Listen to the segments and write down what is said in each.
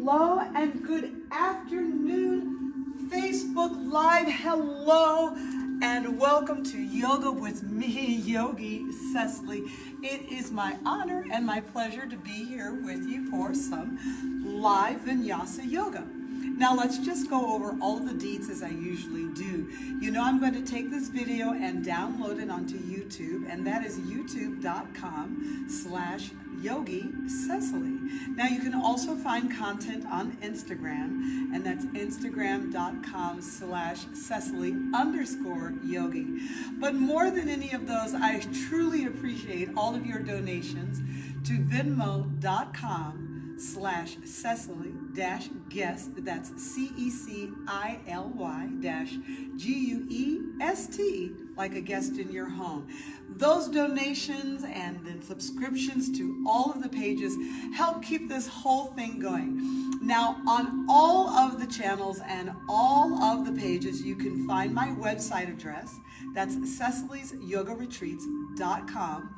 hello and good afternoon, Facebook Live, hello, and welcome to Yoga with me, Yogi Cecily. It is my honor and my pleasure to be here with you for some live Vinyasa yoga. Now let's just go over all of the deets as I usually do. You know I'm going to take this video and download it onto YouTube, and that is youtube.com/Yogi Cecily. Now you can also find content on Instagram, and that's instagram.com/Cecily_Yogi. But more than any of those, I truly appreciate all of your donations to venmo.com/Cecily-guest, that's CECILY-GUEST, like a guest in your home. Those donations and then subscriptions to all of the pages help keep this whole thing going. Now, on all of the channels and all of the pages, you can find my website address. That's CecilysYogaRetreats.com.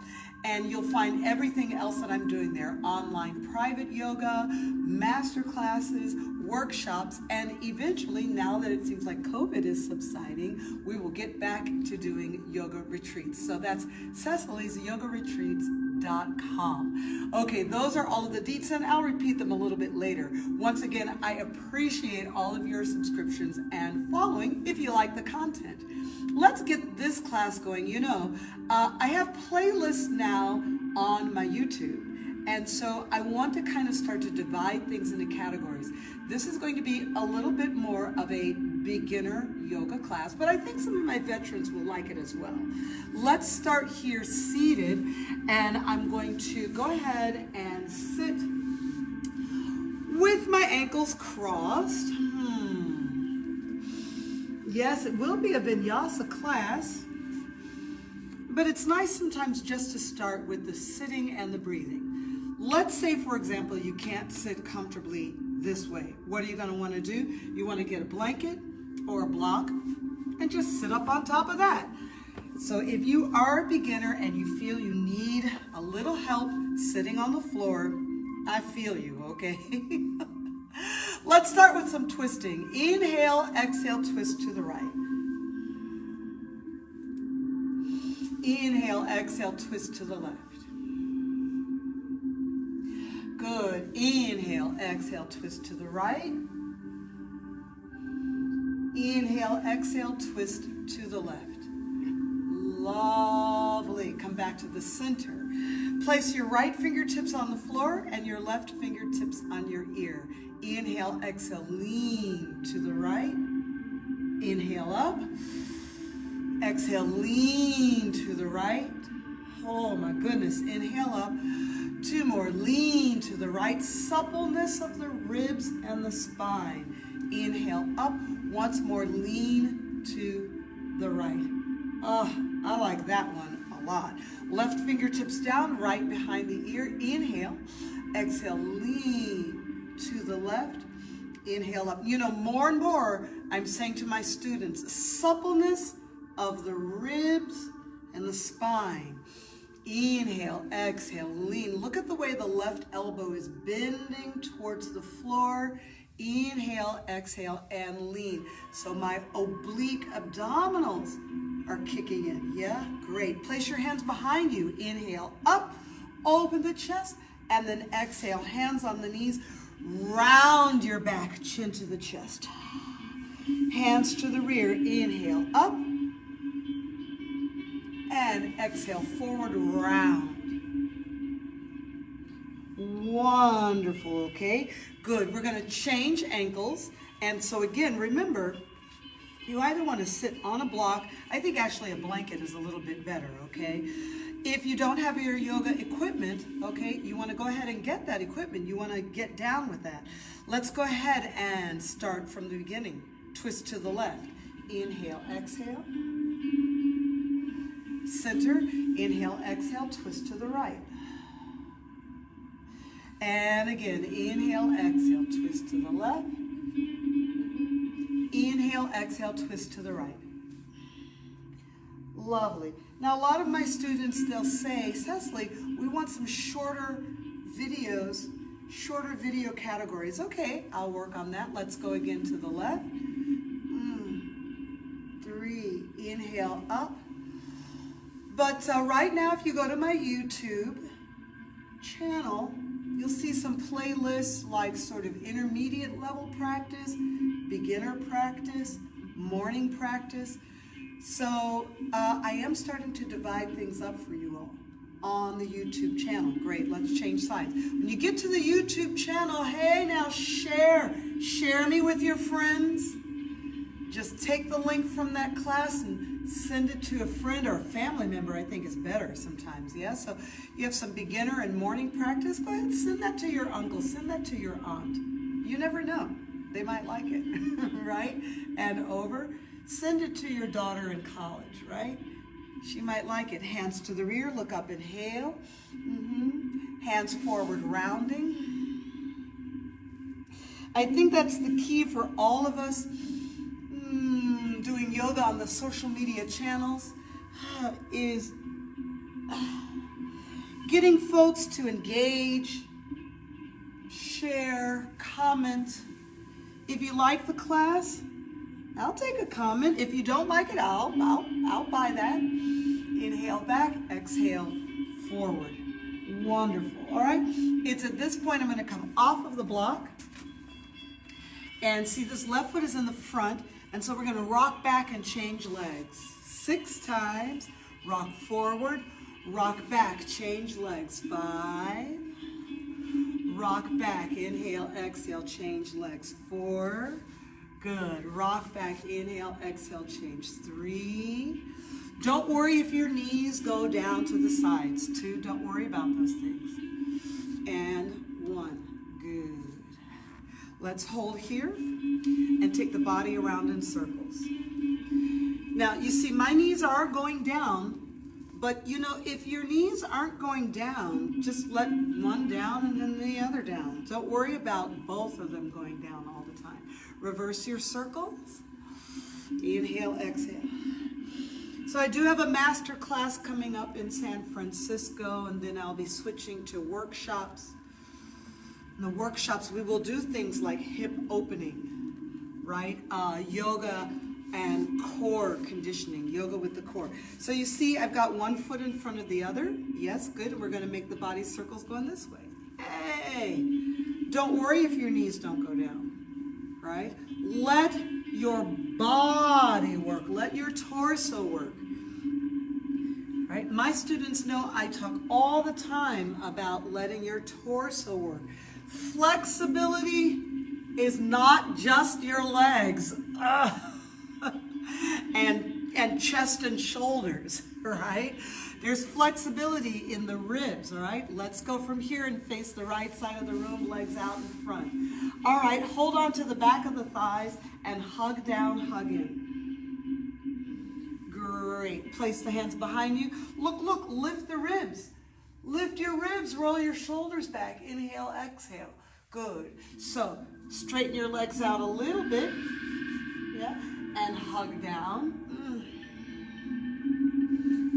And you'll find everything else that I'm doing there: online private yoga, master classes, workshops, and eventually, now that it seems like COVID is subsiding, we will get back to doing yoga retreats. So that's CecilysYogaRetreats.com. Okay, those are all of the deets, and I'll repeat them a little bit later. Once again, I appreciate all of your subscriptions and following if you like the content. Let's get this class going. You know, I have playlists now on my YouTube, and so I want to kind of start to divide things into categories. This is going to be a little bit more of a beginner yoga class, but I think some of my veterans will like it as well. Let's start here seated, and I'm going to go ahead and sit with my ankles crossed. Yes, it will be a Vinyasa class, but it's nice sometimes just to start with the sitting and the breathing. Let's say, for example, you can't sit comfortably this way. What are you going to want to do? You want to get a blanket or a block and just sit up on top of that. So if you are a beginner and you feel you need a little help sitting on the floor, I feel you, okay? Let's start with some twisting. Inhale, exhale, twist to the right. Inhale, exhale, twist to the left. Good. Inhale, exhale, twist to the right. Inhale, exhale, twist to the left. Lovely. Come back to the center. Place your right fingertips on the floor and your left fingertips on your ear. Inhale, exhale, lean to the right. Inhale up. Exhale, lean to the right. Oh my goodness. Inhale up. Two more. Lean to the right. Suppleness of the ribs and the spine. Inhale up. Once more. Lean to the right. Oh, I like that one a lot. Left fingertips down, right behind the ear. Inhale. Exhale, lean to the left. Inhale up. You know, more and more I'm saying to my students, suppleness of the ribs and the spine. Inhale, exhale, lean. Look at the way the left elbow is bending towards the floor. Inhale, exhale, and lean. So my oblique abdominals are kicking in. Yeah, great. Place your hands behind you. Inhale, up, open the chest, and then exhale, hands on the knees. Round your back, chin to the chest. Hands to the rear. Inhale, up. And exhale, forward, round. Wonderful, okay? Good. We're going to change ankles. And so again, remember, you either want to sit on a block. I think actually a blanket is a little bit better, okay? If you don't have your yoga equipment, okay, you want to go ahead and get that equipment. You want to get down with that. Let's go ahead and start from the beginning. Twist to the left. Inhale, exhale. Center. Inhale, exhale, twist to the right. And again, inhale, exhale, twist to the left. Inhale, exhale, twist to the right. Lovely. Now, a lot of my students, they'll say, Cecily, we want some shorter videos, shorter video categories. Okay, I'll work on that. Let's go again to the left. 3, inhale up. But right now, if you go to my YouTube channel, you'll see some playlists like sort of intermediate level practice, beginner practice, morning practice. So I am starting to divide things up for you all on the YouTube channel. Great, let's change sides. When you get to the YouTube channel, hey, now share me with your friends. Just take the link from that class and send it to a friend or a family member. I think is better sometimes, yeah? So you have some beginner and morning practice, go ahead and send that to your uncle, send that to your aunt. You never know, they might like it, right? And over, send it to your daughter in college, right? She might like it. Hands to the rear, look up, inhale. Hands forward, rounding. I think that's the key for all of us doing yoga on the social media channels is getting folks to engage, share, comment. If you like the class, I'll take a comment. If you don't like it, I'll buy that. Inhale back, exhale forward. Wonderful. All right. It's at this point I'm going to come off of the block. And see, this left foot is in the front. And so we're going to rock back and change legs. 6 times. Rock forward, rock back, change legs. 5. Rock back, inhale, exhale, change legs. 4. Good. Rock back, inhale, exhale, change. 3. Don't worry if your knees go down to the sides. 2. Don't worry about those things. And 1. Good. Let's hold here and take the body around in circles. Now, you see, my knees are going down, but you know, if your knees aren't going down, just let one down and then the other down. Don't worry about both of them going down all the time. Reverse your circles. Inhale, exhale. So I do have a master class coming up in San Francisco, and then I'll be switching to workshops. In the workshops, we will do things like hip opening, right? Yoga and core conditioning, yoga with the core. So you see, I've got one foot in front of the other. Yes, good. We're going to make the body circles going this way. Hey, don't worry if your knees don't go down, right? Let your body work. Let your torso work. Right? My students know I talk all the time about letting your torso work. Flexibility is not just your legs and chest and shoulders, right? There's flexibility in the ribs, all right? Let's go from here and face the right side of the room, legs out in front. All right, hold on to the back of the thighs and hug down, hug in. Great. Place the hands behind you. Look, lift the ribs. Lift your ribs, roll your shoulders back. Inhale, exhale. Good. So, straighten your legs out a little bit. Yeah. And hug down.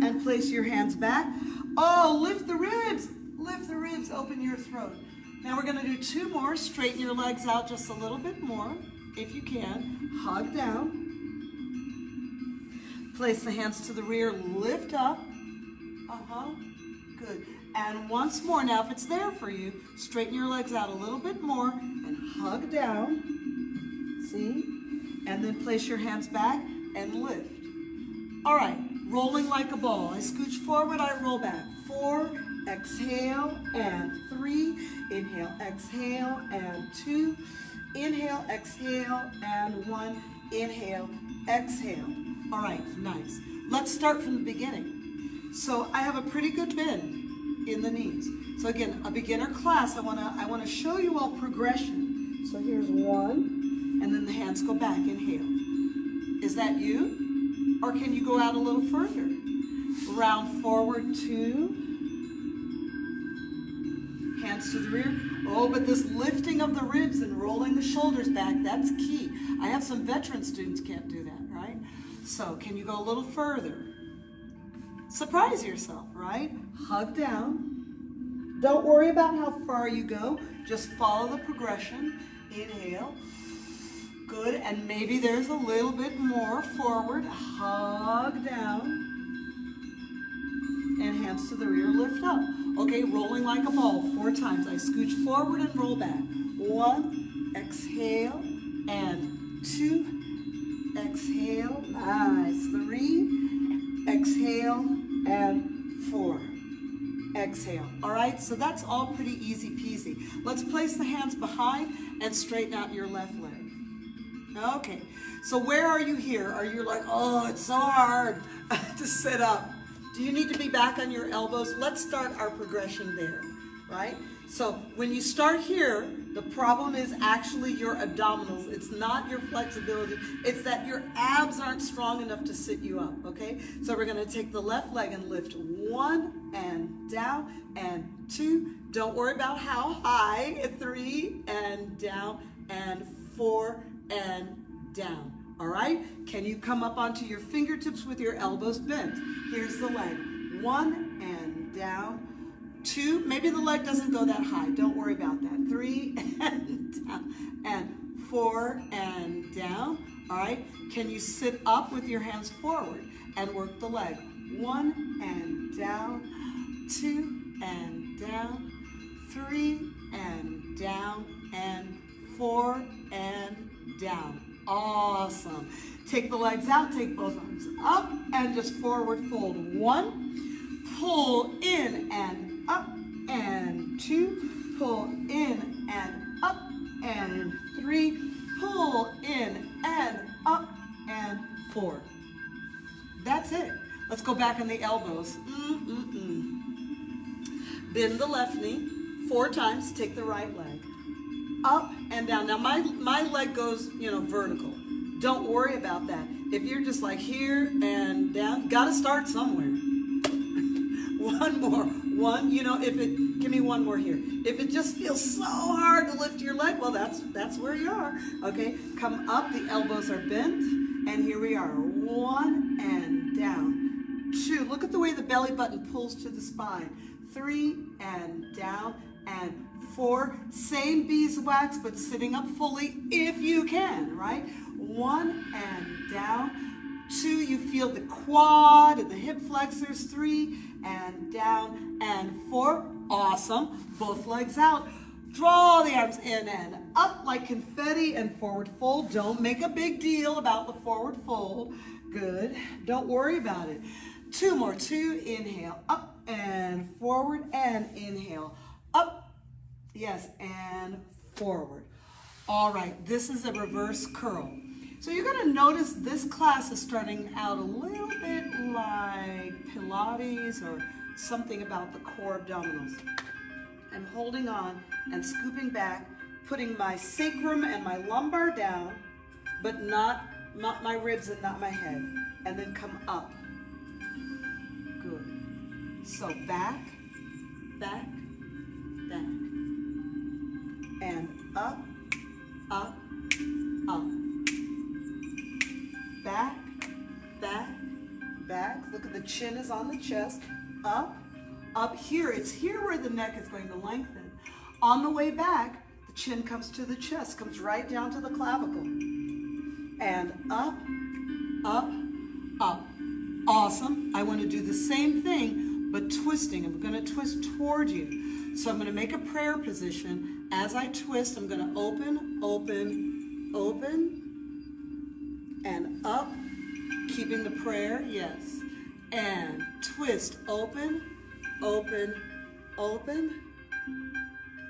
And place your hands back. Oh, lift the ribs. Lift the ribs, open your throat. Now we're going to do 2 more. Straighten your legs out just a little bit more, if you can. Hug down. Place the hands to the rear, lift up. Good. And once more. Now, if it's there for you, straighten your legs out a little bit more and hug down. See? And then place your hands back and lift. All right. Rolling like a ball. I scooch forward, I roll back. 4, exhale, and 3. Inhale, exhale, and 2. Inhale, exhale, and 1. Inhale, exhale. All right, nice. Let's start from the beginning. So I have a pretty good bend in the knees. So again, a beginner class, I wanna show you all progression. So here's 1, and then the hands go back, inhale. Is that you? Or can you go out a little further? Round forward, 2. Hands to the rear. Oh, but this lifting of the ribs and rolling the shoulders back, that's key. I have some veteran students can't do that, right? So can you go a little further? Surprise yourself, right? Hug down. Don't worry about how far you go. Just follow the progression. Inhale. Good. And maybe there's a little bit more forward. Hug down. And hands to the rear, lift up. Okay, rolling like a ball 4 times. I scooch forward and roll back. 1, exhale, and 2, exhale, nice. 3, exhale, and 4, exhale. All right, so that's all pretty easy peasy. Let's place the hands behind and straighten out your left leg. Okay, so where are you here? Are you like, oh, it's so hard to sit up? Do you need to be back on your elbows? Let's start our progression there, right? So when you start here, the problem is actually your abdominals. It's not your flexibility. It's that your abs aren't strong enough to sit you up, okay? So we're gonna take the left leg and lift 1 and down and 2. Don't worry about how high. 3 and down and 4 and down. All right, can you come up onto your fingertips with your elbows bent? Here's the leg. 1 and down. 2, maybe the leg doesn't go that high. Don't worry about that. 3 and down. And 4 and down. All right, can you sit up with your hands forward and work the leg? 1 and down. 2 and down. 3 and down. And 4 and down. Awesome. Take the legs out, take both arms up, and just forward fold. 1, pull in and up, and 2, pull in and up, and 3, pull in and up, and 4. That's it. Let's go back on the elbows. Bend the left knee 4 times, take the right leg. Up and down. Now my leg goes, vertical. Don't worry about that. If you're just like here and down, gotta start somewhere. One more. Give me one more here. If it just feels so hard to lift your leg, well, that's where you are. Okay, come up, the elbows are bent, and here we are. 1 and down. 2, look at the way the belly button pulls to the spine. 3 and down, and 4, same beeswax, but sitting up fully if you can, right? 1 and down. 2, you feel the quad and the hip flexors. 3 and down, and 4, awesome. Both legs out. Draw the arms in and up like confetti and forward fold. Don't make a big deal about the forward fold. Good. Don't worry about it. 2 more. 2, inhale, up and forward, and inhale, up. Yes, and forward. All right, this is a reverse curl. So you're gonna notice this class is starting out a little bit like Pilates or something about the core abdominals. I'm holding on and scooping back, putting my sacrum and my lumbar down, but not my ribs and not my head. And then come up. Good. So back, back, back. And up, up, up. Back, back, back. Look at the chin is on the chest. Up, up here. It's here where the neck is going to lengthen. On the way back, the chin comes to the chest, comes right down to the clavicle. And up, up, up. Awesome. I want to do the same thing, but twisting. I'm going to twist toward you. So I'm going to make a prayer position. As I twist, I'm going to open, open, open, and up, keeping the prayer, yes. And twist, open, open, open.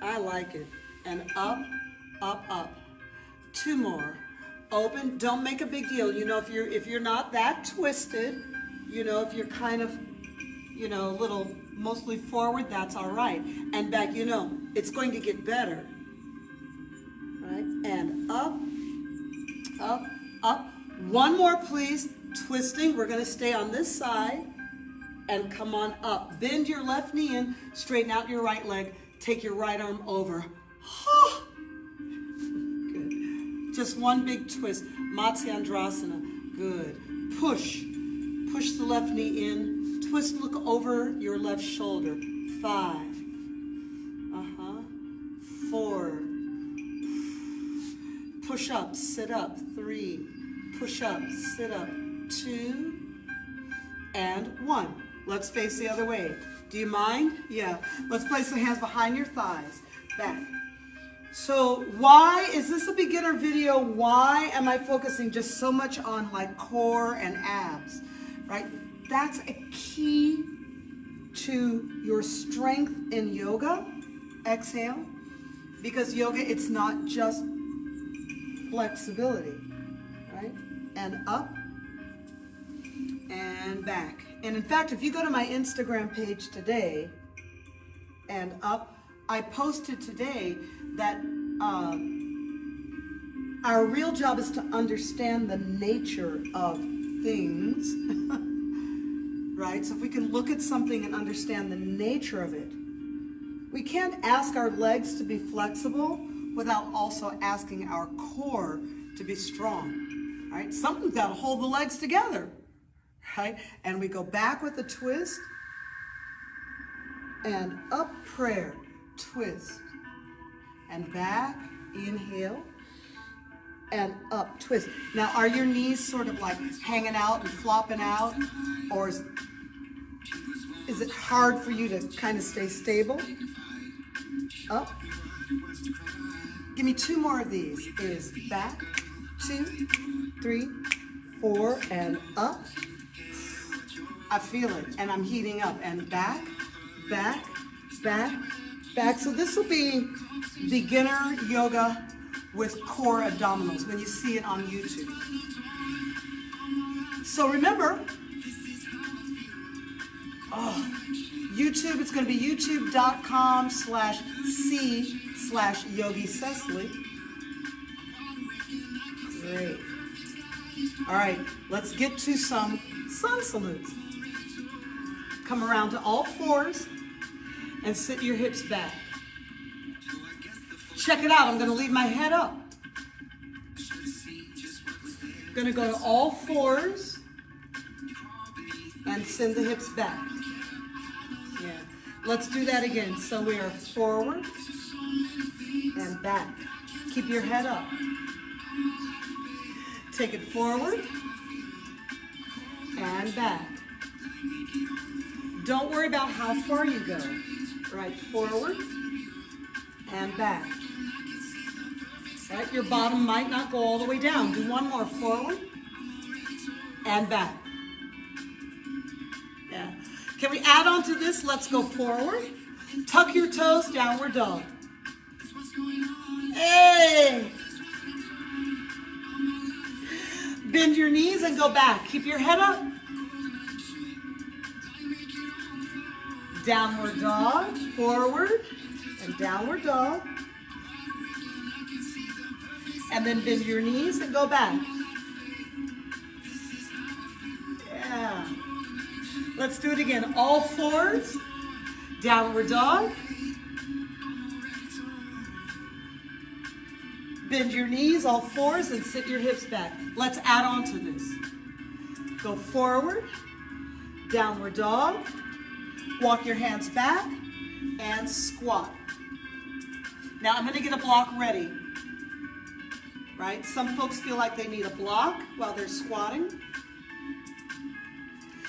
I like it. And up, up, up. 2 more. Open, don't make a big deal. If you're not that twisted, if you're kind of, a little mostly forward, that's all right. And back, it's going to get better. Right? And up, up, up. 1 more, please. Twisting. We're going to stay on this side and come on up. Bend your left knee in, straighten out your right leg, take your right arm over. Good. Just 1 big twist. Matsyendrasana. Good. Push. Push the left knee in. Twist, look over your left shoulder. 5, push up, sit up, 3, push up, sit up, 2, and 1. Let's face the other way. Do you mind? Yeah. Let's place the hands behind your thighs. Back. So why is this a beginner video? Why am I focusing just so much on like core and abs, right? That's a key to your strength in yoga. Exhale. Because yoga, it's not just flexibility, right? And up and back. And in fact, if you go to my Instagram page today and up, I posted today that our real job is to understand the nature of things, right? So if we can look at something and understand the nature of it, we can't ask our legs to be flexible without also asking our core to be strong, right? Something's got to hold the legs together, right? And we go back with a twist and up prayer, twist, and back, inhale, and up, twist. Now, are your knees sort of like hanging out and flopping out, or is it hard for you to kind of stay stable? Up. Give me 2 more of these. Is back, 2, 3, 4, and up. I feel it, and I'm heating up. And back, back, back, back. So this will be beginner yoga with core abdominals when you see it on YouTube. So remember, YouTube, it's going to be youtube.com/C/Yogi Cecily. Great. All right, let's get to some sun salutes. Come around to all fours and sit your hips back. Check it out. I'm going to leave my head up. I'm going to go to all fours and send the hips back. Yeah. Let's do that again. So we are forward and back. Keep your head up. Take it forward and back. Don't worry about how far you go. Right, forward and back. Right, your bottom might not go all the way down. Do one more, forward and back. Yeah. Can we add on to this? Let's go forward. Tuck your toes, downward dog. Hey! Bend your knees and go back. Keep your head up. Downward dog, forward, and downward dog. And then bend your knees and go back. Yeah. Let's do it again. All fours, downward dog. Bend your knees, all fours, and sit your hips back. Let's add on to this. Go forward, downward dog. Walk your hands back and squat. Now I'm going to get a block ready. Right? Some folks feel like they need a block while they're squatting.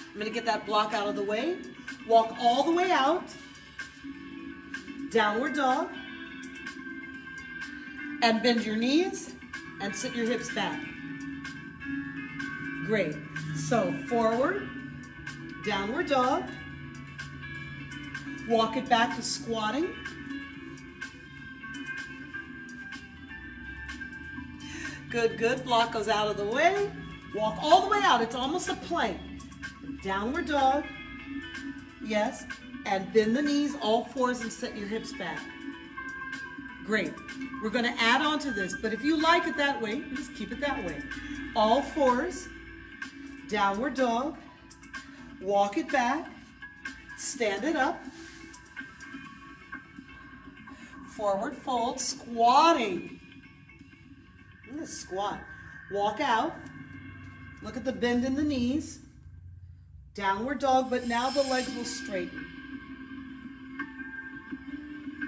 I'm going to get that block out of the way. Walk all the way out. Downward dog. And bend your knees and sit your hips back. Great. So forward, downward dog. Walk it back to squatting. Good, good. Block goes out of the way. Walk all the way out. It's almost a plank. Downward dog. Yes. And bend the knees, all fours, and set your hips back. Great. We're going to add on to this, but if you like it that way, just keep it that way. All fours. Downward dog. Walk it back. Stand it up. Forward fold, squatting. I'm going to squat. Walk out. Look at the bend in the knees. Downward dog, but now the legs will straighten.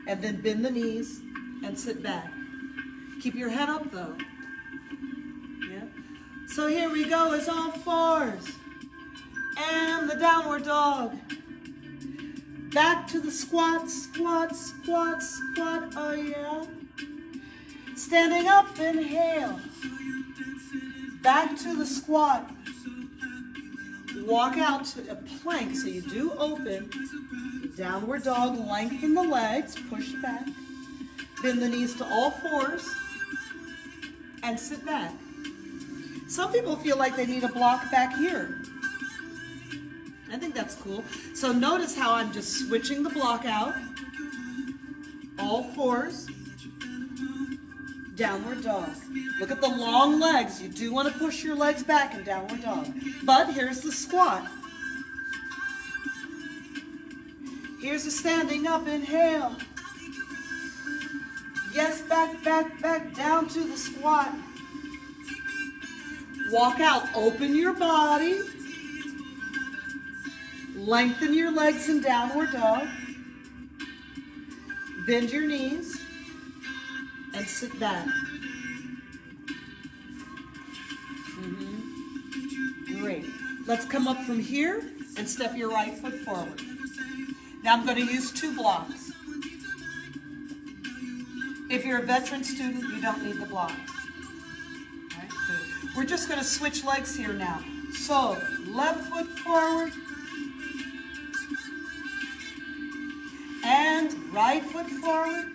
And then bend the knees and sit back. Keep your head up though. So here we go, it's all fours. And the downward dog. Back to the squat, squat, squat, squat, oh yeah. Standing up, inhale. Back to the squat. Walk out to a plank, so you do open. Downward dog, lengthen the legs, push back. Bend the knees to all fours. And sit back. Some people feel like they need a block back here. I think that's cool. So notice how I'm just switching the block out. All fours. Downward dog. Look at the long legs. You do want to push your legs back in downward dog. But here's the squat. Here's the standing up, inhale. Yes, back, back, back, down to the squat. Walk out, open your body. Lengthen your legs in downward dog. Bend your knees and sit back. Great. Let's come up from here and step your right foot forward. Now I'm going to use 2 blocks. If you're a veteran student, you don't need the blocks. All right, good. We're just going to switch legs here now. So, left foot forward. And right foot forward.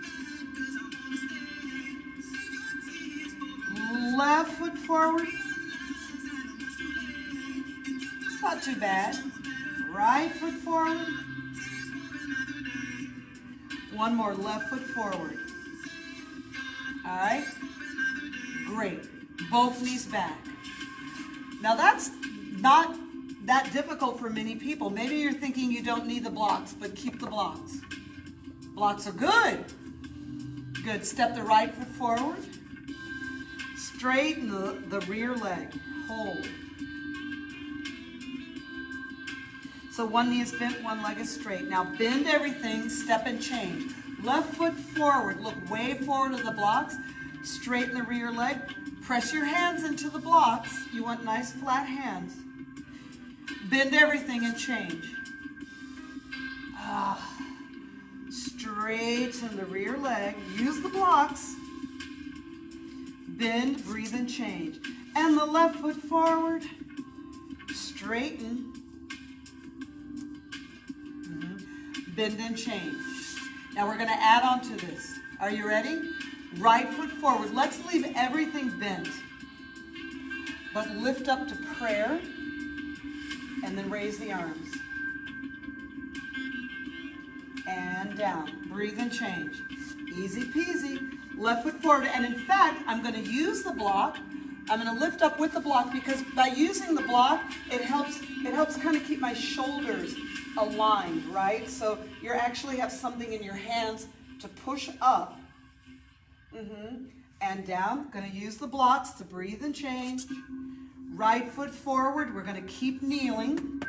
Left foot forward. It's not too bad. Right foot forward. One more, left foot forward. All right, great. Both knees back. Now that's not that difficult for many people. Maybe you're thinking you don't need the blocks, but keep the blocks. Blocks are good. Good, step the right foot forward. Straighten the rear leg, hold. So one knee is bent, one leg is straight. Now bend everything, step and change. Left foot forward, look way forward of the blocks. Straighten the rear leg. Press your hands into the blocks. You want nice flat hands. Bend everything and change. Straighten the rear leg. Use the blocks. Bend, breathe, and change. And the left foot forward. Straighten. Bend and change. Now we're going to add on to this. Are you ready? Right foot forward. Let's leave everything bent. But lift up to prayer and then raise the arms. And down. Breathe and change. Easy peasy. Left foot forward. And in fact, I'm going to use the block. I'm going to lift up with the block because by using the block, it helps kind of keep my shoulders aligned, right? So you actually have something in your hands to push up and down. Going to use the blocks to breathe and change. Right foot forward. We're going to keep kneeling.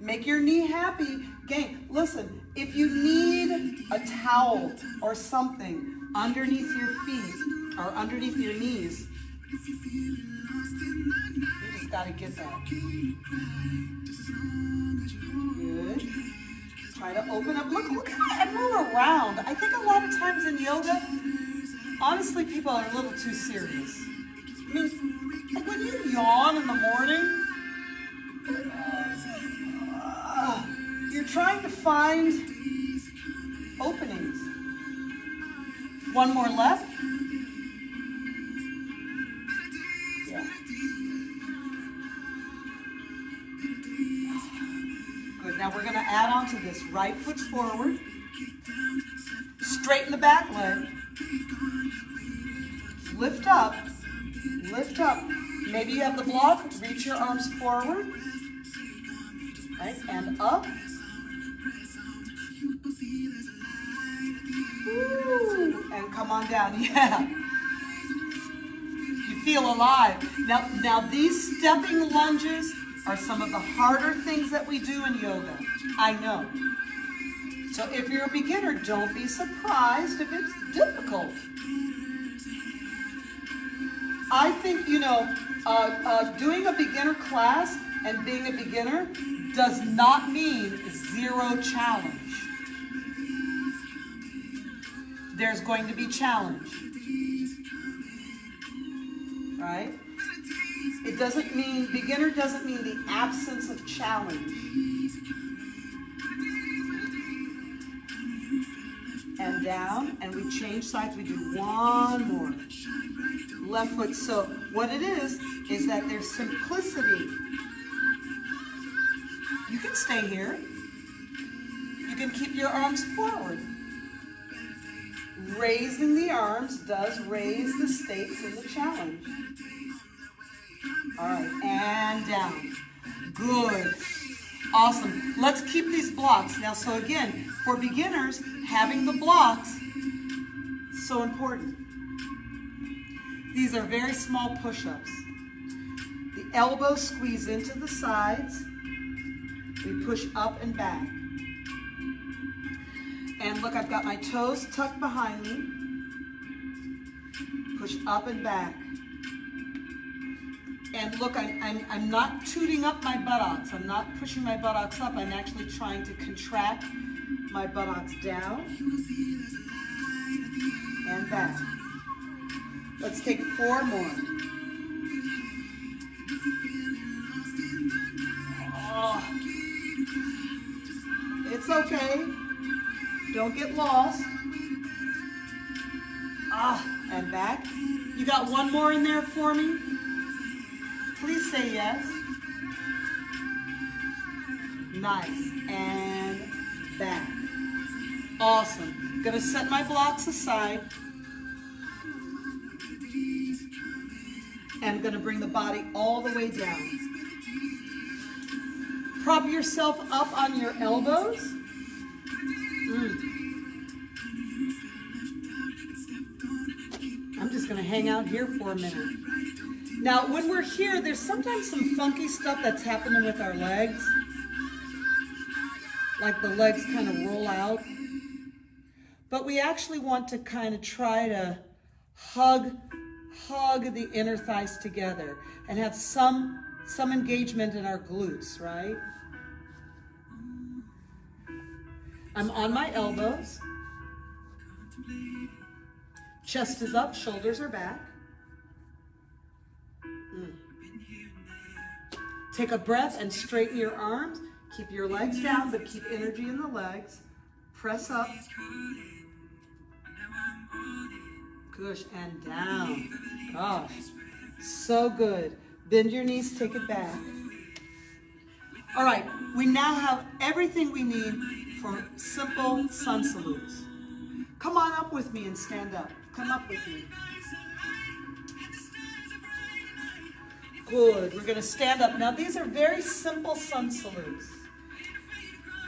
Make your knee happy. Gang, listen, if you need a towel or something underneath your feet or underneath your knees, you just got to get that. Good. Try to open up. Look how I move around. I think a lot of times in yoga, honestly, people are a little too serious. I mean, like when you yawn in the morning, you're trying to find openings. One more left. Yeah. Good. Now we're going to add on to this. Right foot forward. Straighten the back leg. Lift up. Lift up. Maybe you have the block. Reach your arms forward. Right, and up. Ooh, and come on down. Yeah. You feel alive. Now these stepping lunges are some of the harder things that we do in yoga. I know. So if you're a beginner, don't be surprised if it's difficult. I think, Doing a beginner class and being a beginner does not mean zero challenge. There's going to be challenge, right? It doesn't mean, beginner doesn't mean the absence of challenge. And down, and we change sides. We do one more. Left foot. So what it is that there's simplicity. You can stay here. You can keep your arms forward. Raising the arms does raise the stakes in the challenge. All right, and down. Good. Awesome. Let's keep these blocks. Now, so again, for beginners, having the blocks, so important. These are very small push-ups. The elbows squeeze into the sides. We push up and back. And look, I've got my toes tucked behind me. Push up and back. And look, I'm not tooting up my buttocks. I'm not pushing my buttocks up. I'm actually trying to contract my buttocks down and back. Let's take 4 more. Oh. It's okay. Don't get lost. And back. You got one more in there for me? Please say yes. Nice. And back. Awesome. Gonna set my blocks aside. And I'm gonna bring the body all the way down. Prop yourself up on your elbows. I'm just gonna hang out here for a minute. Now, when we're here, there's sometimes some funky stuff that's happening with our legs. Like the legs kind of roll out. But we actually want to kind of try to hug the inner thighs together and have some engagement in our glutes, right? I'm on my elbows. Chest is up, shoulders are back. Take a breath and straighten your arms. Keep your legs down, but keep energy in the legs. Press up. Push and down. Gosh, so good. Bend your knees, take it back. All right, we now have everything we need for simple sun salutes. Come on up with me and stand up. Come up with me. Good, we're gonna stand up. Now these are very simple sun salutes.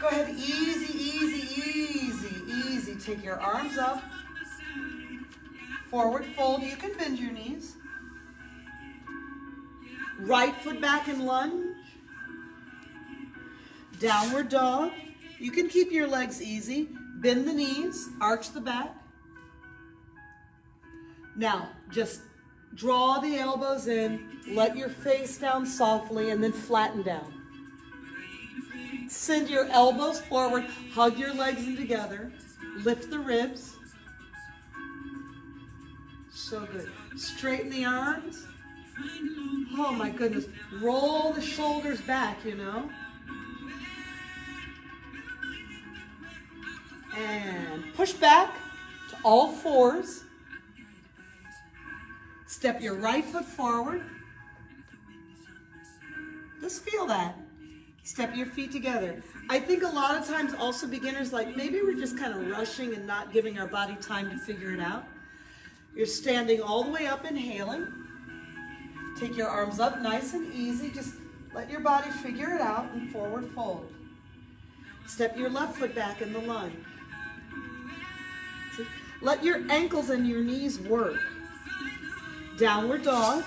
Go ahead, easy, easy, easy, easy. Take your arms up. Forward fold, you can bend your knees. Right foot back in lunge. Downward dog. You can keep your legs easy. Bend the knees, arch the back. Now, just draw the elbows in, let your face down softly, and then flatten down. Send your elbows forward, hug your legs in together, lift the ribs. So good. Straighten the arms. Oh my goodness. Roll the shoulders back, you know. And push back to all fours. Step your right foot forward. Just feel that. Step your feet together. I think a lot of times also beginners, like maybe we're just kind of rushing and not giving our body time to figure it out. You're standing all the way up, inhaling. Take your arms up nice and easy. Just let your body figure it out and forward fold. Step your left foot back in the lunge. Let your ankles and your knees work. Downward dog.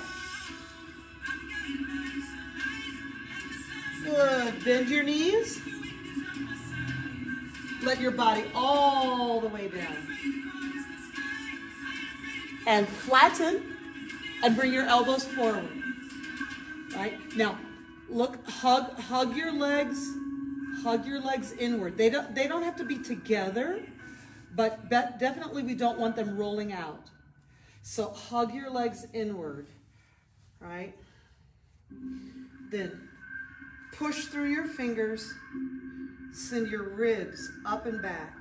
Good. Bend your knees. Let your body all the way down. And flatten and bring your elbows forward. right? Now, look, hug your legs inward. They don't have to be together, but definitely we don't want them rolling out. So hug your legs inward, right? Then push through your fingers, send your ribs up and back.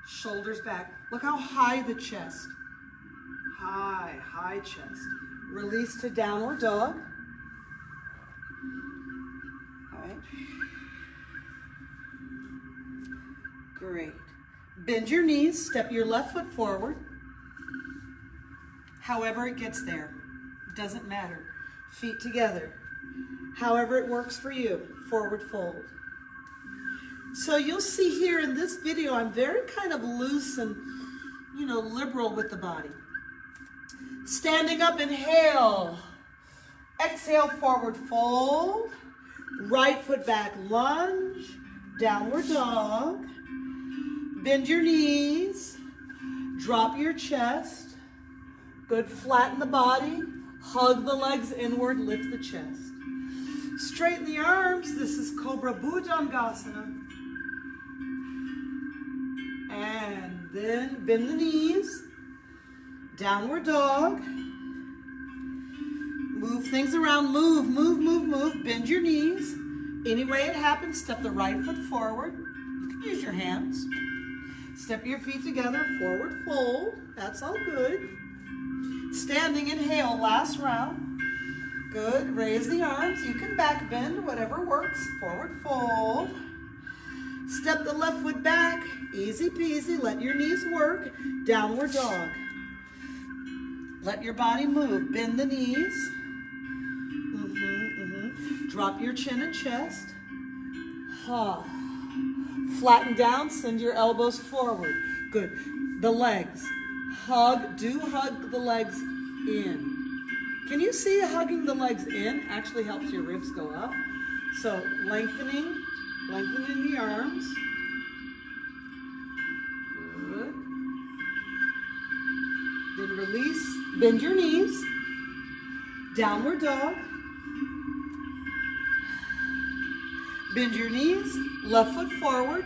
Shoulders back. Look how high the chest. High chest. Release to downward dog. All right. Great. Bend your knees, step your left foot forward. However it gets there. Doesn't matter. Feet together. However it works for you. Forward fold. So you'll see here in this video, I'm very kind of loose and, liberal with the body. Standing up, inhale. Exhale, forward fold. Right foot back, lunge. Downward dog. Bend your knees. Drop your chest. Good, flatten the body. Hug the legs inward, lift the chest. Straighten the arms. This is Cobra Bhujangasana. And then bend the knees. Downward dog. Move things around. Move. Bend your knees. Any way it happens, step the right foot forward. You can use your hands. Step your feet together, forward fold. That's all good. Standing, inhale, last round. Good, raise the arms. You can back bend, whatever works. Forward fold. Step the left foot back, easy peasy. Let your knees work. Downward dog. Let your body move. Bend the knees. Drop your chin and chest. Flatten down, send your elbows forward. Good. The legs. Hug the legs in. Can you see hugging the legs in actually helps your ribs go up? So lengthening the arms. Good. Then release, bend your knees. Downward dog. Bend your knees, left foot forward,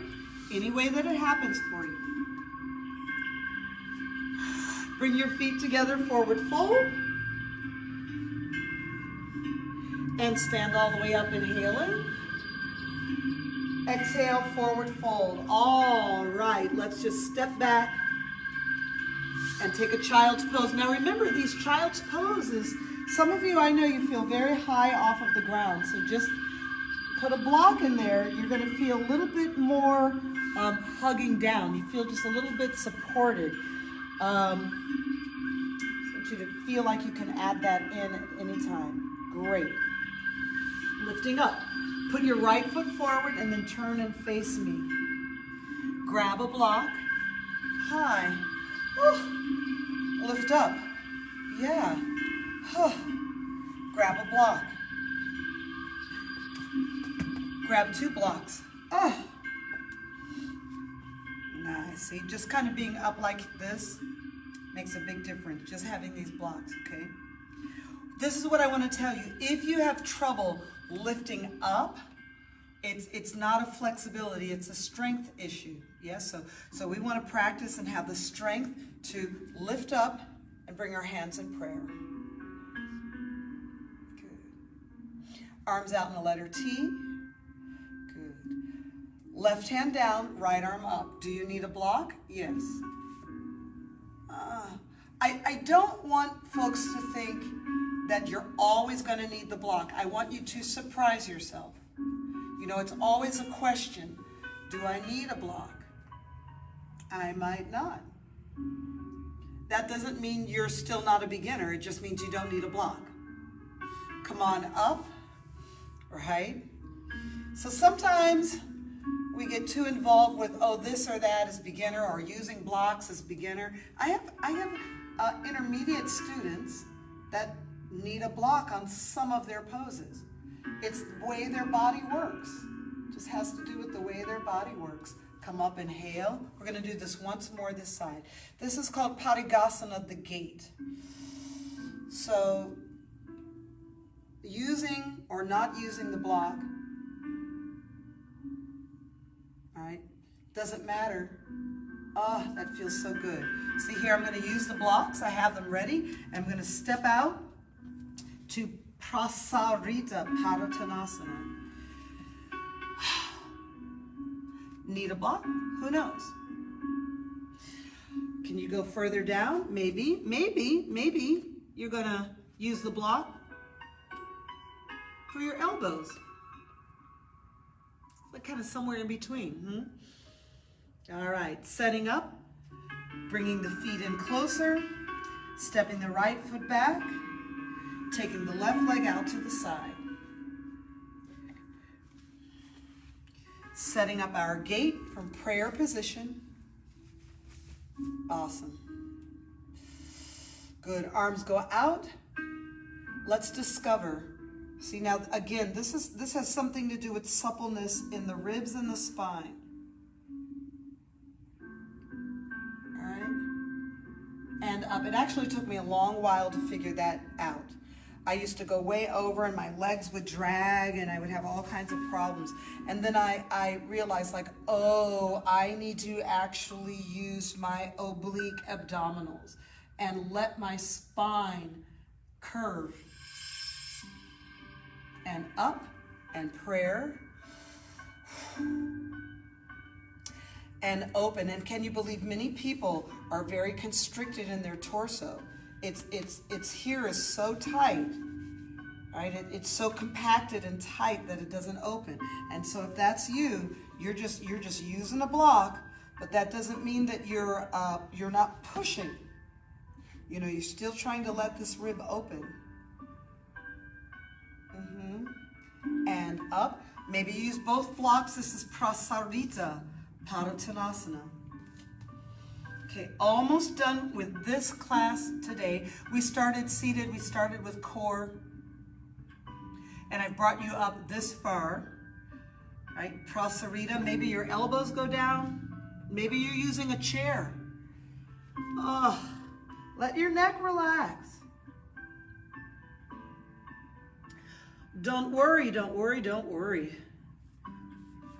any way that it happens for you. Bring your feet together, forward fold. And stand all the way up, inhaling. Exhale, forward fold. All right, let's just step back and take a child's pose. Now remember, these child's poses, some of you, I know you feel very high off of the ground, so just put a block in there. You're going to feel a little bit more hugging down. You feel just a little bit supported. I want you to feel like you can add that in at any time. Great. Lifting up. Put your right foot forward and then turn and face me. Grab a block. High. Whew. Lift up. Yeah. Grab a block. Grab 2 blocks. Nice. See, just kind of being up like this makes a big difference. Just having these blocks, okay? This is what I want to tell you. If you have trouble lifting up, it's not a flexibility, it's a strength issue. Yes, so we want to practice and have the strength to lift up and bring our hands in prayer. Good. Arms out in the letter T. Good. Left hand down, right arm up. Do you need a block? Yes. I don't want folks to think that you're always going to need the block. I want you to surprise yourself. You know, it's always a question. Do I need a block? I might not. That doesn't mean you're still not a beginner. It just means you don't need a block. Come on up, right? So sometimes we get too involved with, oh, this or that is beginner, or using blocks as beginner. I have intermediate students that need a block on some of their poses. It's the way their body works. It just has to do with the way their body works. Come up, inhale. We're going to do this once more this side. This is called Parigasana the Gate. So using or not using the block, all right, doesn't matter. Oh, that feels so good. See here, I'm going to use the blocks. I have them ready. I'm going to step out to Prasarita Tanasana. Need a block? Who knows? Can you go further down? Maybe you're going to use the block for your elbows. Like kind of somewhere in between. All right, setting up, bringing the feet in closer, stepping the right foot back, taking the left leg out to the side. Setting up our gate from prayer position. Awesome. Good, arms go out. Let's discover. See now, again, this has something to do with suppleness in the ribs and the spine. And up. It actually took me a long while to figure that out. I used to go way over and my legs would drag and I would have all kinds of problems. And then I realized like, oh, I need to actually use my oblique abdominals and let my spine curve. And up and prayer. And open. And can you believe many people are very constricted in their torso? It's here is so tight, right? It's so compacted and tight that it doesn't open. And so if that's you, you're just using a block, but that doesn't mean that you're not pushing. You know, you're still trying to let this rib open. And up. Maybe you use both blocks. This is Prasarita Tanasana. Okay, almost done with this class today. We started seated, we started with core, and I brought you up this far, right? Prasarita, maybe your elbows go down, maybe you're using a chair. Oh, let your neck relax. Don't worry, don't worry, don't worry.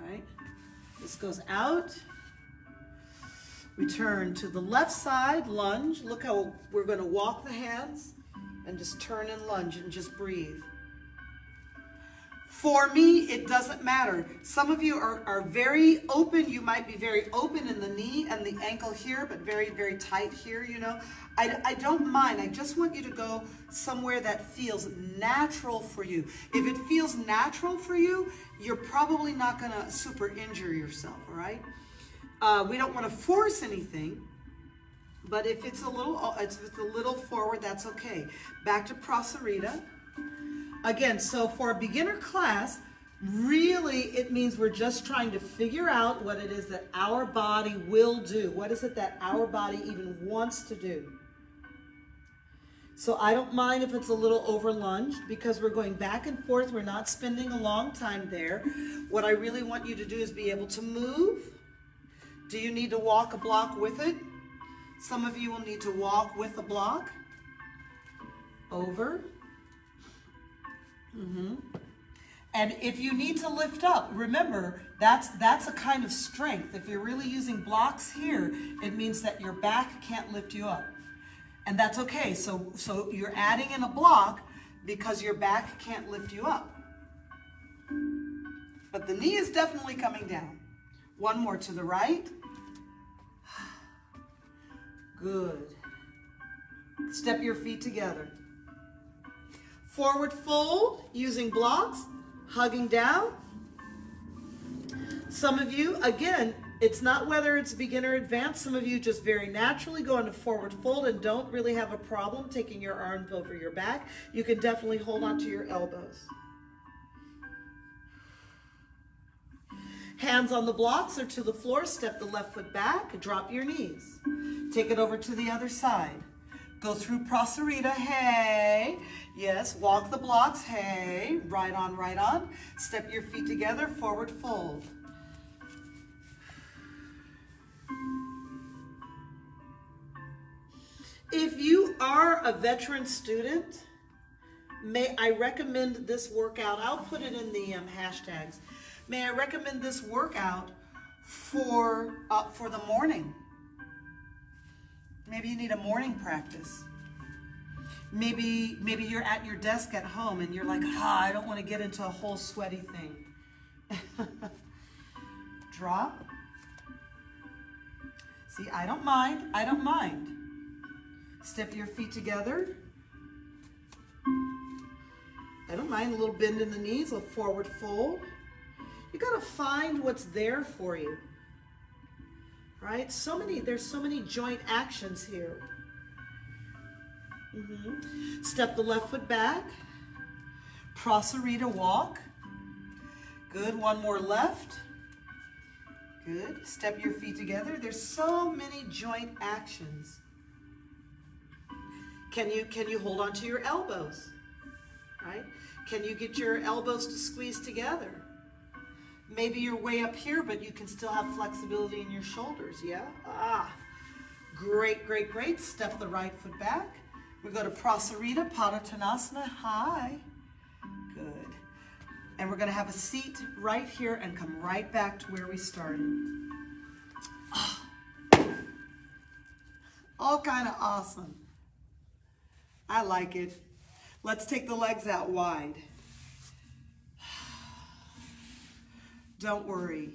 Right? This goes out. We turn to the left side, lunge. Look how we're going to walk the hands and just turn and lunge and just breathe. For me, it doesn't matter. Some of you are very open. You might be very open in the knee and the ankle here, but very, very tight here, you know. I don't mind. I just want you to go somewhere that feels natural for you. If it feels natural for you, you're probably not going to super injure yourself, all right? We don't want to force anything, but if it's a little forward, that's okay. Back to Prasarita. Again, so for a beginner class, really it means we're just trying to figure out what it is that our body will do. What is it that our body even wants to do? So I don't mind if it's a little over lunged because we're going back and forth. We're not spending a long time there. What I really want you to do is be able to move. Do you need to walk a block with it? Some of you will need to walk with a block. Over. And if you need to lift up, remember, that's a kind of strength. If you're really using blocks here, it means that your back can't lift you up. And that's okay. So you're adding in a block because your back can't lift you up. But the knee is definitely coming down. One more to the right. Good. Step your feet together. Forward fold using blocks, hugging down. Some of you, again, it's not whether it's beginner or advanced. Some of you just very naturally go into forward fold and don't really have a problem taking your arms over your back. You can definitely hold on to your elbows. Hands on the blocks or to the floor. Step the left foot back. Drop your knees. Take it over to the other side. Go through Prasarita, hey. Yes, walk the blocks, hey. Right on, right on. Step your feet together, forward fold. If you are you're a veteran student, may I recommend this workout? I'll put it in the hashtags. May I recommend this workout for the morning? Maybe you need a morning practice. Maybe you're at your desk at home and you're like, I don't want to get into a whole sweaty thing. Drop. See, I don't mind. I don't mind. Step your feet together. I don't mind a little bend in the knees, a forward fold. You got to find what's there for you. Right? There's so many joint actions here. Step the left foot back. Prasarita walk. Good. One more left. Good. Step your feet together. There's so many joint actions. Can you hold on to your elbows? Right? Can you get your elbows to squeeze together? Maybe you're way up here, but you can still have flexibility in your shoulders. Yeah? Great, great, great. Step the right foot back. We go to Prasarita Tanasana. High. Good. And we're going to have a seat right here and come right back to where we started. All kind of awesome. I like it. Let's take the legs out wide. Don't worry.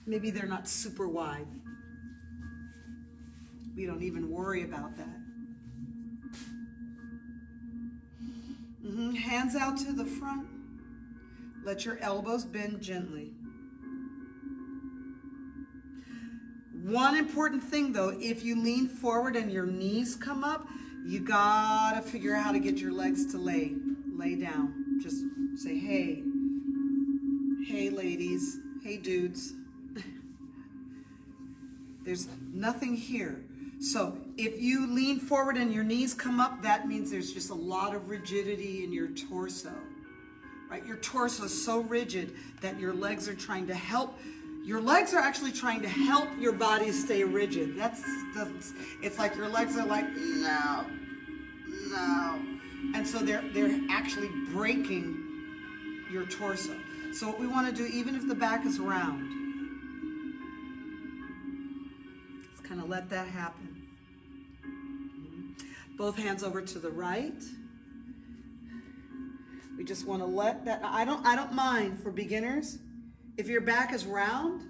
Maybe they're not super wide. We don't even worry about that. Hands out to the front. Let your elbows bend gently. One important thing though, if you lean forward and your knees come up, you gotta figure out how to get your legs to lay down. Just say, hey ladies, hey dudes. There's nothing here. So if you lean forward and your knees come up, that means there's just a lot of rigidity in your torso, right? Your torso is so rigid that your legs are trying to help. Your legs are actually trying to help your body stay rigid. It's like your legs are like, no. And so they're actually breaking your torso. So what we want to do, even if the back is round, let's kind of let that happen. Both hands over to the right. We just want to let that, I don't mind for beginners. If your back is round,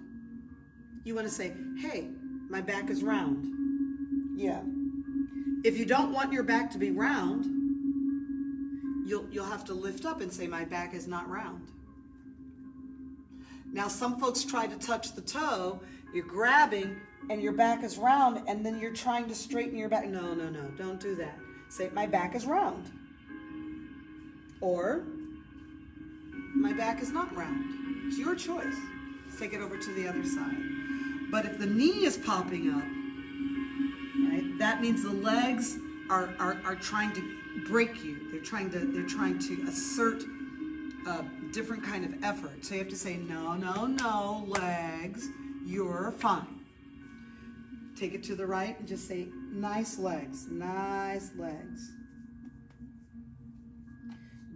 you want to say, hey, my back is round. Yeah. If you don't want your back to be round, you'll have to lift up and say, my back is not round. Now, some folks try to touch the toe, you're grabbing, and your back is round, and then you're trying to straighten your back. No, don't do that. Say, my back is round. Or, my back is not round. It's your choice. Let's take it over to the other side. But if the knee is popping up, right, that means the legs are trying to break you. They're trying to assert a different kind of effort. So you have to say, no, legs, you're fine. Take it to the right and just say, nice legs, nice legs.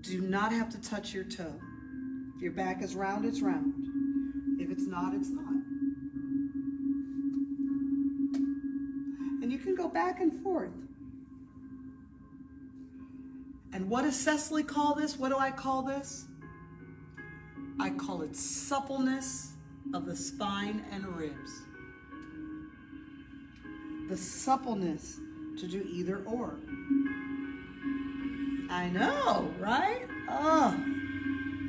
Do not have to touch your toe. If your back is round, it's round. If it's not, it's not. And you can go back and forth. And what does Cecily call this? What do I call this? I call it suppleness of the spine and ribs. The suppleness to do either or. I know, right? Oh,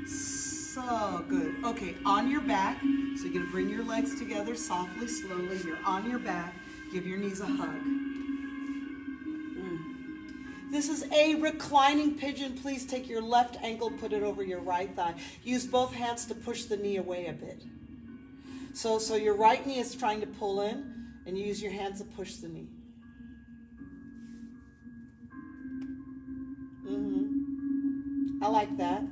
so good. Okay, on your back. So you're going to bring your legs together softly, slowly. You're on your back. Give your knees a hug. This is a reclining pigeon. Please take your left ankle, put it over your right thigh. Use both hands to push the knee away a bit. So your right knee is trying to pull in, and you use your hands to push the knee. I like that.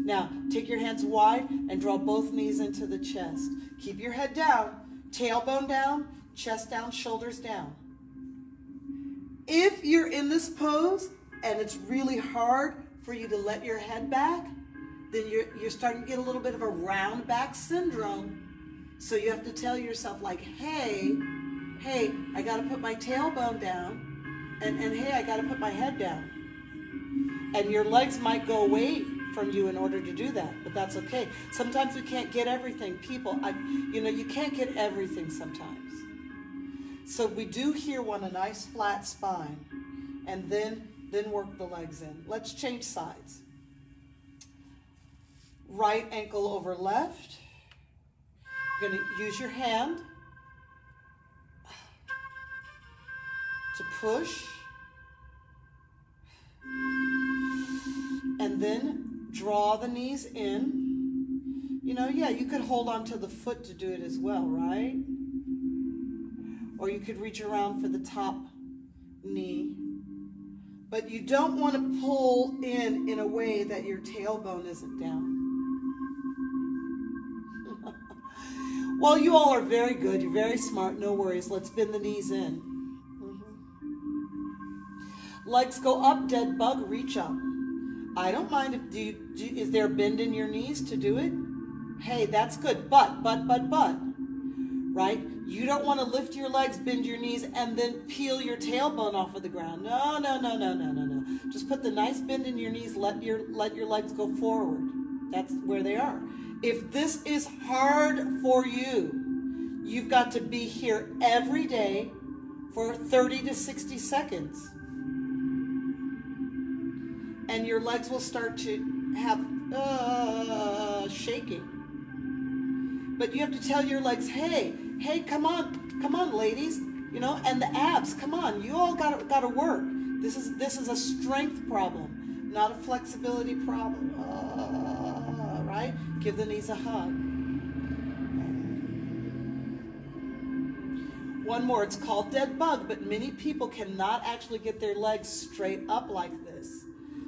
Now, take your hands wide and draw both knees into the chest. Keep your head down, tailbone down, chest down, shoulders down. If you're in this pose and it's really hard for you to let your head back, then you're starting to get a little bit of a round back syndrome. So you have to tell yourself like, hey, I got to put my tailbone down, and hey, I got to put my head down. And your legs might go away from you in order to do that, but that's okay. Sometimes we can't get everything. People, you can't get everything sometimes. So we do here want a nice flat spine, and then work the legs in. Let's change sides. Right ankle over left. You're going to use your hand to push, and then draw the knees in. You could hold on to the foot to do it as well, right? Or you could reach around for the top knee. But you don't want to pull in a way that your tailbone isn't down. Well, you all are very good. You're very smart. No worries. Let's bend the knees in. Legs go up, dead bug, reach up. I don't mind if is there a bend in your knees to do it? Hey, that's good. But, right? You don't want to lift your legs, bend your knees, and then peel your tailbone off of the ground. No. Just put the nice bend in your knees. Let your legs go forward. That's where they are. If this is hard for you, you've got to be here every day for 30 to 60 seconds. And your legs will start to have shaking. But you have to tell your legs, hey, come on, ladies, and the abs, come on, you all got to work. This is a strength problem, not a flexibility problem. Right? Give the knees a hug. One more. It's called dead bug, but many people cannot actually get their legs straight up like this.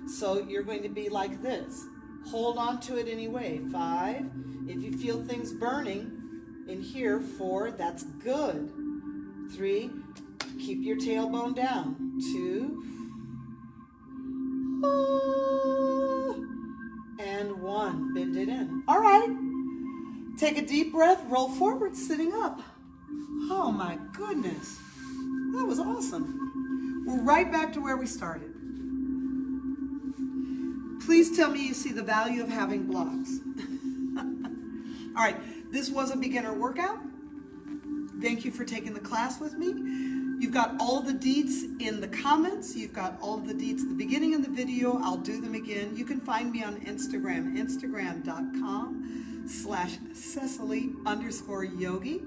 So you're going to be like this. Hold on to it anyway. 5. If you feel things burning in here, 4. That's good. 3. Keep your tailbone down. 2. And 1. Bend it in. All right. Take a deep breath. Roll forward, sitting up. Oh my goodness. That was awesome. We're right back to where we started. Please tell me you see the value of having blocks. All right, this was a beginner workout. Thank you for taking the class with me. You've got all of the deets in the comments. You've got all of the deets at the beginning of the video. I'll do them again. You can find me on Instagram, instagram.com/Cecily_yogi.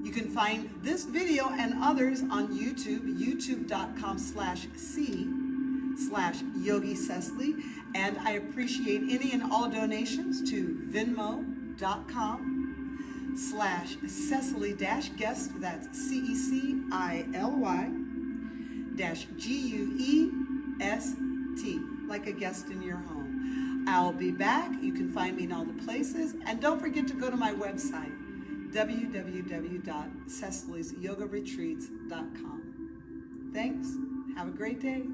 You can find this video and others on YouTube, youtube.com/C/Yogi Cecily. And I appreciate any and all donations to venmo.com/Cecily-guest, that's CECILY-GUEST, like a guest in your home. I'll be back. You can find me in all the places. And don't forget to go to my website, www.cecilysyogaretreats.com. Thanks. Have a great day.